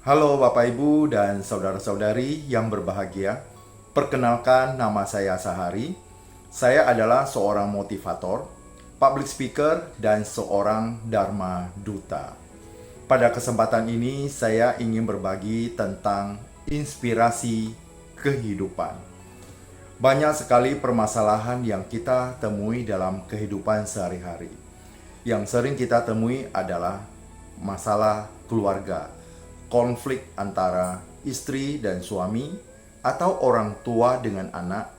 Halo Bapak Ibu dan saudara-saudari yang berbahagia. Perkenalkan, nama saya Sahari. Saya adalah seorang motivator, public speaker, dan seorang Dharma Duta. Pada kesempatan ini saya ingin berbagi tentang inspirasi kehidupan. Banyak sekali permasalahan yang kita temui dalam kehidupan sehari-hari. Yang sering kita temui adalah masalah keluarga, konflik antara istri dan suami, atau orang tua dengan anak,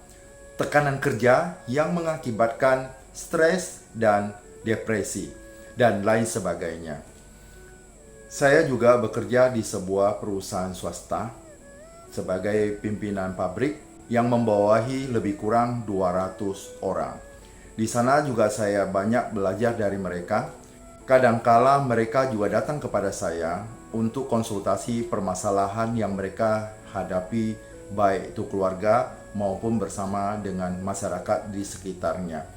tekanan kerja yang mengakibatkan stres dan depresi, dan lain sebagainya. Saya juga bekerja di sebuah perusahaan swasta sebagai pimpinan pabrik yang membawahi lebih kurang 200 orang. Di sana juga saya banyak belajar dari mereka. Kadangkala mereka juga datang kepada saya untuk konsultasi permasalahan yang mereka hadapi, baik itu keluarga maupun bersama dengan masyarakat di sekitarnya.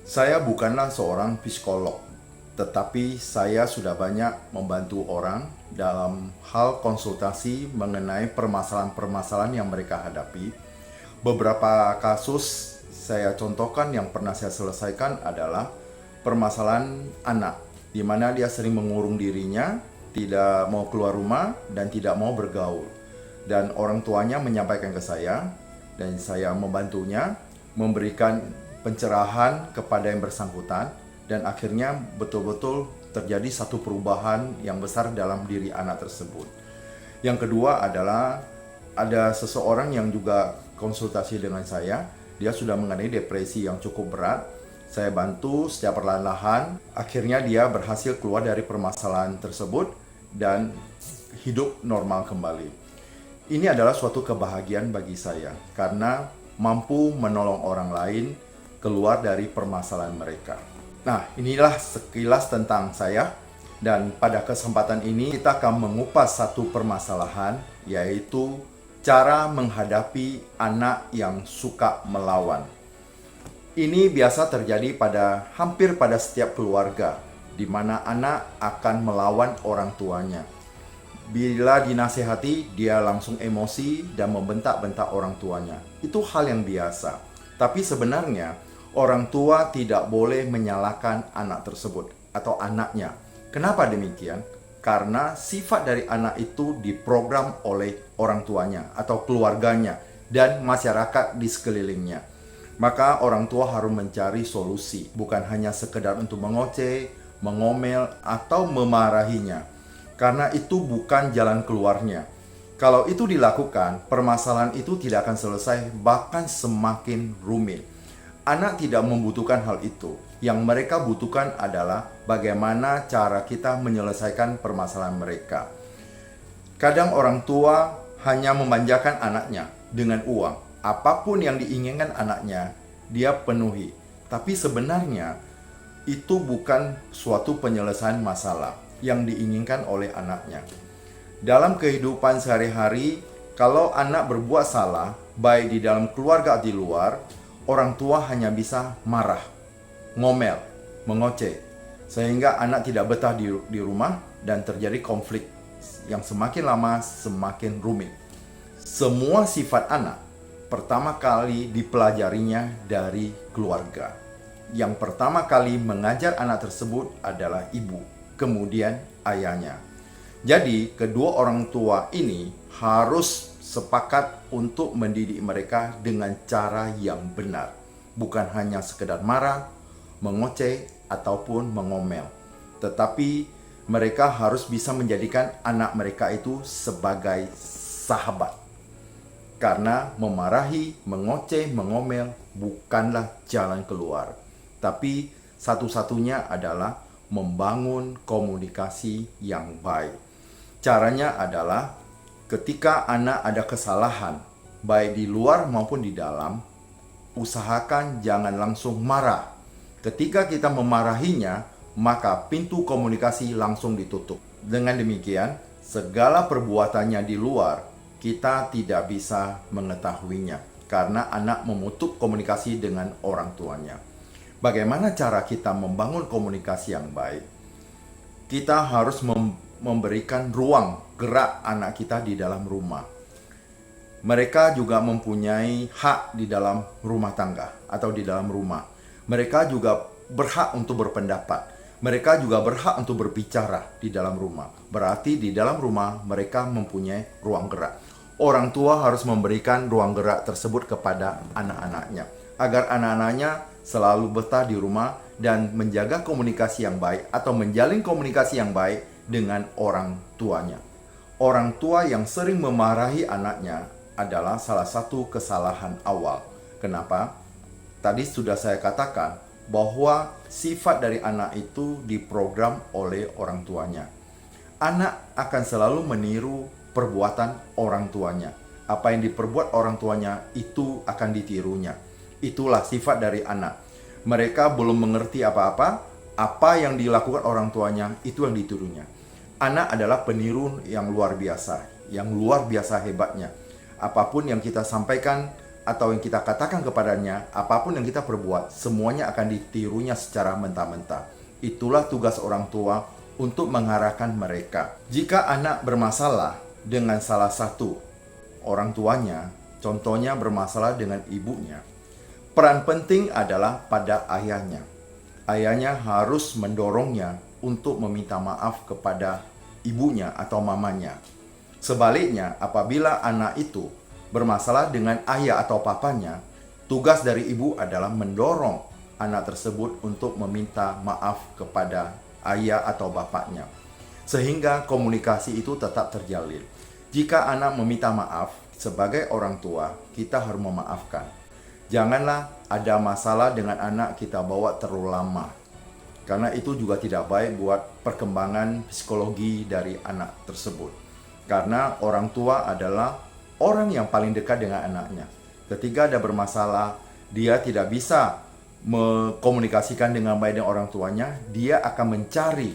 Saya bukanlah seorang psikolog, tetapi saya sudah banyak membantu orang dalam hal konsultasi mengenai permasalahan-permasalahan yang mereka hadapi. Beberapa kasus saya contohkan yang pernah saya selesaikan adalah permasalahan anak, di mana dia sering mengurung dirinya, tidak mau keluar rumah, dan tidak mau bergaul. Dan orang tuanya menyampaikan ke saya, dan saya membantunya, memberikan pencerahan kepada yang bersangkutan, dan akhirnya betul-betul terjadi satu perubahan yang besar dalam diri anak tersebut. Yang kedua adalah ada seseorang yang juga konsultasi dengan saya. Dia sudah mengalami depresi yang cukup berat. Saya bantu secara perlahan-lahan. Akhirnya dia berhasil keluar dari permasalahan tersebut dan hidup normal kembali. Ini adalah suatu kebahagiaan bagi saya karena mampu menolong orang lain keluar dari permasalahan mereka. Nah, inilah sekilas tentang saya. Dan pada kesempatan ini kita akan mengupas satu permasalahan, yaitu cara menghadapi anak yang suka melawan. Ini biasa terjadi hampir pada setiap keluarga, di mana anak akan melawan orang tuanya. Bila dinasehati, dia langsung emosi dan membentak-bentak orang tuanya. Itu hal yang biasa. Tapi sebenarnya, orang tua tidak boleh menyalahkan anak tersebut atau anaknya. Kenapa demikian? Karena sifat dari anak itu diprogram oleh orang tuanya atau keluarganya dan masyarakat di sekelilingnya. Maka orang tua harus mencari solusi, bukan hanya sekedar untuk mengoceh, mengomel, atau memarahinya. Karena itu bukan jalan keluarnya. Kalau itu dilakukan, permasalahan itu tidak akan selesai, bahkan semakin rumit. Anak tidak membutuhkan hal itu. Yang mereka butuhkan adalah bagaimana cara kita menyelesaikan permasalahan mereka. Kadang orang tua hanya memanjakan anaknya dengan uang. Apapun yang diinginkan anaknya, dia penuhi. Tapi sebenarnya itu bukan suatu penyelesaian masalah yang diinginkan oleh anaknya. Dalam kehidupan sehari-hari, kalau anak berbuat salah, baik di dalam keluarga atau di luar, orang tua hanya bisa marah, ngomel, mengoceh, sehingga anak tidak betah di rumah dan terjadi konflik yang semakin lama semakin rumit. Semua sifat anak pertama kali dipelajarinya dari keluarga. Yang pertama kali mengajar anak tersebut adalah ibu, kemudian ayahnya. Jadi, kedua orang tua ini harus sepakat untuk mendidik mereka dengan cara yang benar. Bukan hanya sekedar marah, mengoceh, ataupun mengomel. Tetapi mereka harus bisa menjadikan anak mereka itu sebagai sahabat. Karena memarahi, mengoceh, mengomel bukanlah jalan keluar. Tapi satu-satunya adalah membangun komunikasi yang baik. Caranya adalah ketika anak ada kesalahan, baik di luar maupun di dalam, usahakan jangan langsung marah. Ketika kita memarahinya, maka pintu komunikasi langsung ditutup. Dengan demikian, segala perbuatannya di luar, kita tidak bisa mengetahuinya karena anak memutus komunikasi dengan orang tuanya. Bagaimana cara kita membangun komunikasi yang baik? Kita harus memberikan ruang gerak anak kita di dalam rumah. Mereka juga mempunyai hak di dalam rumah tangga atau di dalam rumah. Mereka juga berhak untuk berpendapat. Mereka juga berhak untuk berbicara di dalam rumah. Berarti di dalam rumah mereka mempunyai ruang gerak. Orang tua harus memberikan ruang gerak tersebut kepada anak-anaknya, agar anak-anaknya selalu betah di rumah dan menjaga komunikasi yang baik atau menjalin komunikasi yang baik dengan orang tuanya. Orang tua yang sering memarahi anaknya adalah salah satu kesalahan awal. Kenapa? Tadi sudah saya katakan bahwa sifat dari anak itu diprogram oleh orang tuanya. Anak akan selalu meniru perbuatan orang tuanya. Apa yang diperbuat orang tuanya itu akan ditirunya. Itulah sifat dari anak. Mereka belum mengerti apa-apa, apa yang dilakukan orang tuanya itu yang ditirunya. Anak adalah peniru yang luar biasa hebatnya. Apapun yang kita sampaikan atau yang kita katakan kepadanya, apapun yang kita perbuat, semuanya akan ditirunya secara mentah-mentah. Itulah tugas orang tua untuk mengarahkan mereka. Jika anak bermasalah dengan salah satu orang tuanya, contohnya bermasalah dengan ibunya, peran penting adalah pada ayahnya. Ayahnya harus mendorongnya untuk meminta maaf kepada ibunya atau mamanya. Sebaliknya, apabila anak itu bermasalah dengan ayah atau papanya, tugas dari ibu adalah mendorong anak tersebut untuk meminta maaf kepada ayah atau bapaknya, sehingga komunikasi itu tetap terjalin. Jika anak meminta maaf, sebagai orang tua, kita harus memaafkan. Janganlah ada masalah dengan anak kita bawa terlalu lama, karena itu juga tidak baik buat perkembangan psikologi dari anak tersebut. Karena orang tua adalah orang yang paling dekat dengan anaknya. Ketika ada bermasalah, dia tidak bisa mengkomunikasikan dengan baik dengan orang tuanya, dia akan mencari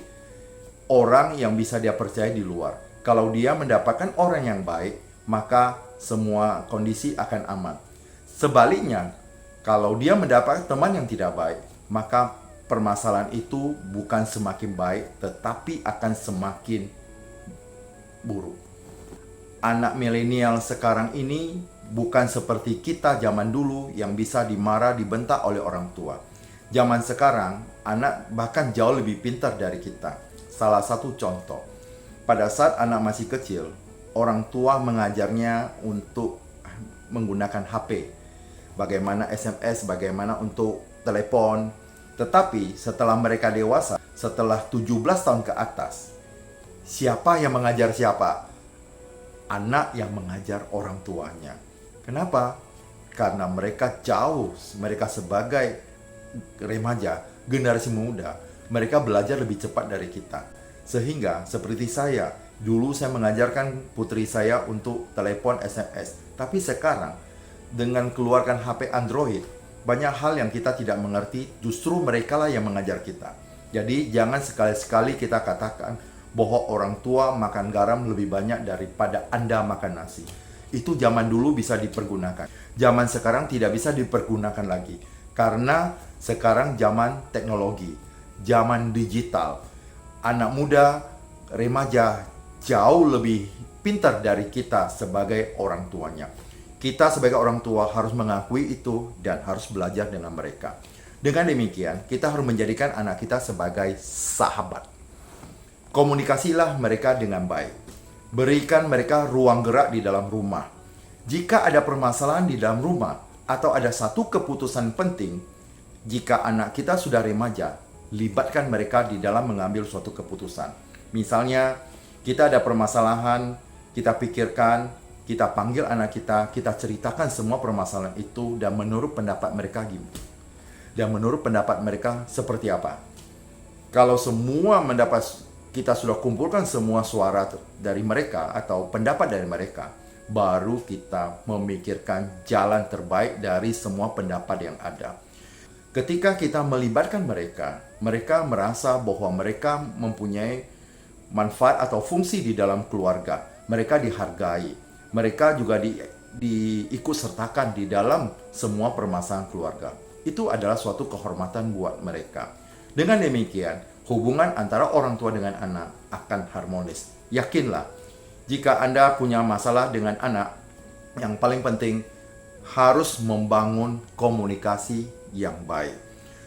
orang yang bisa dia percaya di luar. Kalau dia mendapatkan orang yang baik, maka semua kondisi akan aman. Sebaliknya, kalau dia mendapatkan teman yang tidak baik, maka permasalahan itu bukan semakin baik, tetapi akan semakin buruk. Anak milenial sekarang ini bukan seperti kita zaman dulu yang bisa dimarah, dibentak oleh orang tua. Zaman sekarang, anak bahkan jauh lebih pintar dari kita. Salah satu contoh, pada saat anak masih kecil, orang tua mengajarnya untuk menggunakan HP. Bagaimana SMS, bagaimana untuk telepon. Tetapi setelah mereka dewasa, setelah 17 tahun ke atas, siapa yang mengajar siapa? Anak yang mengajar orang tuanya. Kenapa? Karena mereka jauh, mereka sebagai remaja, generasi muda, mereka belajar lebih cepat dari kita. Sehingga seperti saya, dulu saya mengajarkan putri saya untuk telepon SMS. Tapi sekarang, dengan keluarkan HP Android, banyak hal yang kita tidak mengerti, justru mereka lah yang mengajar kita. Jadi jangan sekali-sekali kita katakan bahwa orang tua makan garam lebih banyak daripada Anda makan nasi. Itu zaman dulu bisa dipergunakan. Zaman sekarang tidak bisa dipergunakan lagi. Karena sekarang zaman teknologi, zaman digital. Anak muda, remaja jauh lebih pintar dari kita sebagai orang tuanya. Kita sebagai orang tua harus mengakui itu dan harus belajar dengan mereka. Dengan demikian, kita harus menjadikan anak kita sebagai sahabat. Komunikasilah mereka dengan baik. Berikan mereka ruang gerak di dalam rumah. Jika ada permasalahan di dalam rumah atau ada satu keputusan penting, jika anak kita sudah remaja, libatkan mereka di dalam mengambil suatu keputusan. Misalnya, kita ada permasalahan, kita pikirkan, kita panggil anak kita ceritakan semua permasalahan itu dan menurut pendapat mereka gimana. Dan menurut pendapat mereka seperti apa. Kalau semua kita sudah kumpulkan semua suara dari mereka atau pendapat dari mereka, baru kita memikirkan jalan terbaik dari semua pendapat yang ada. Ketika kita melibatkan mereka, mereka merasa bahwa mereka mempunyai manfaat atau fungsi di dalam keluarga. Mereka dihargai. Mereka juga diikut sertakan di dalam semua permasalahan keluarga. Itu adalah suatu kehormatan buat mereka. Dengan demikian, hubungan antara orang tua dengan anak akan harmonis. Yakinlah, Jika Anda punya masalah dengan anak, yang paling penting harus membangun komunikasi yang baik.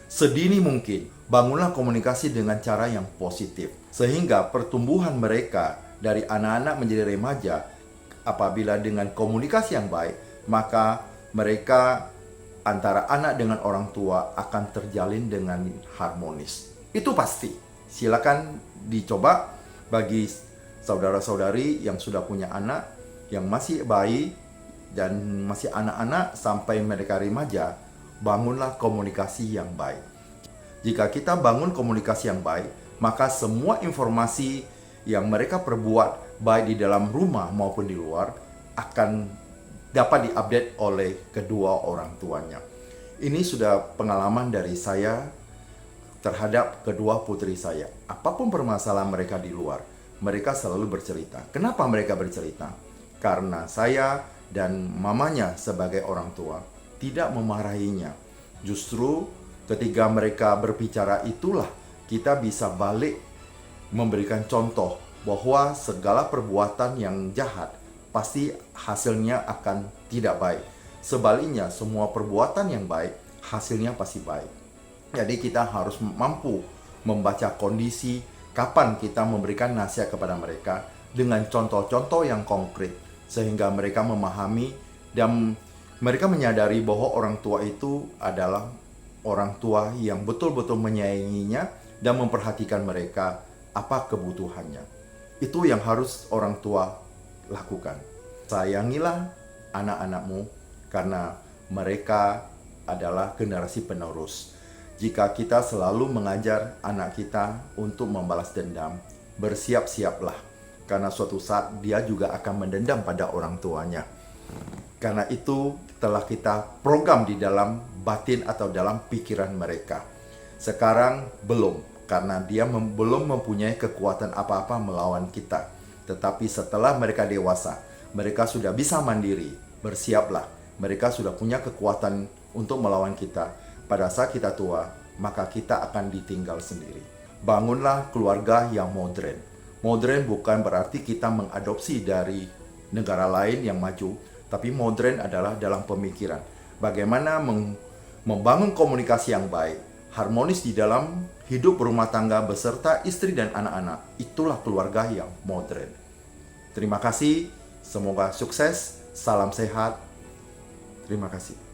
Sedini mungkin, bangunlah komunikasi dengan cara yang positif, sehingga pertumbuhan mereka dari anak-anak menjadi remaja, apabila dengan komunikasi yang baik, maka mereka antara anak dengan orang tua akan terjalin dengan harmonis. Itu pasti. Silakan dicoba bagi saudara-saudari yang sudah punya anak, yang masih bayi dan masih anak-anak sampai mereka remaja, bangunlah komunikasi yang baik. Jika kita bangun komunikasi yang baik, maka semua informasi yang mereka perbuat baik di dalam rumah maupun di luar akan dapat diupdate oleh kedua orang tuanya. Ini sudah pengalaman dari saya terhadap kedua putri saya. Apapun permasalahan mereka di luar, mereka selalu bercerita. Kenapa mereka bercerita? Karena saya dan mamanya sebagai orang tua tidak memarahinya. Justru ketika mereka berbicara itulah kita bisa balik memberikan contoh bahwa segala perbuatan yang jahat pasti hasilnya akan tidak baik. Sebaliknya, semua perbuatan yang baik hasilnya pasti baik. Jadi kita harus mampu membaca kondisi kapan kita memberikan nasihat kepada mereka dengan contoh-contoh yang konkret, sehingga mereka memahami dan mereka menyadari bahwa orang tua itu adalah orang tua yang betul-betul menyayanginya dan memperhatikan mereka apa kebutuhannya. Itu yang harus orang tua lakukan. Sayangilah anak-anakmu karena mereka adalah generasi penerus. Jika kita selalu mengajar anak kita untuk membalas dendam, bersiap-siaplah karena suatu saat dia juga akan mendendam pada orang tuanya. Karena itu telah kita program di dalam batin atau dalam pikiran mereka. Sekarang belum, karena dia belum mempunyai kekuatan apa-apa melawan kita. Tetapi setelah mereka dewasa, mereka sudah bisa mandiri, bersiaplah. Mereka sudah punya kekuatan untuk melawan kita. Pada saat kita tua, maka kita akan ditinggal sendiri. Bangunlah keluarga yang modern. Modern bukan berarti kita mengadopsi dari negara lain yang maju, tapi modern adalah dalam pemikiran. Bagaimana membangun komunikasi yang baik, harmonis di dalam hidup berumah tangga beserta istri dan anak-anak. Itulah keluarga yang modern. Terima kasih, semoga sukses, salam sehat. Terima kasih.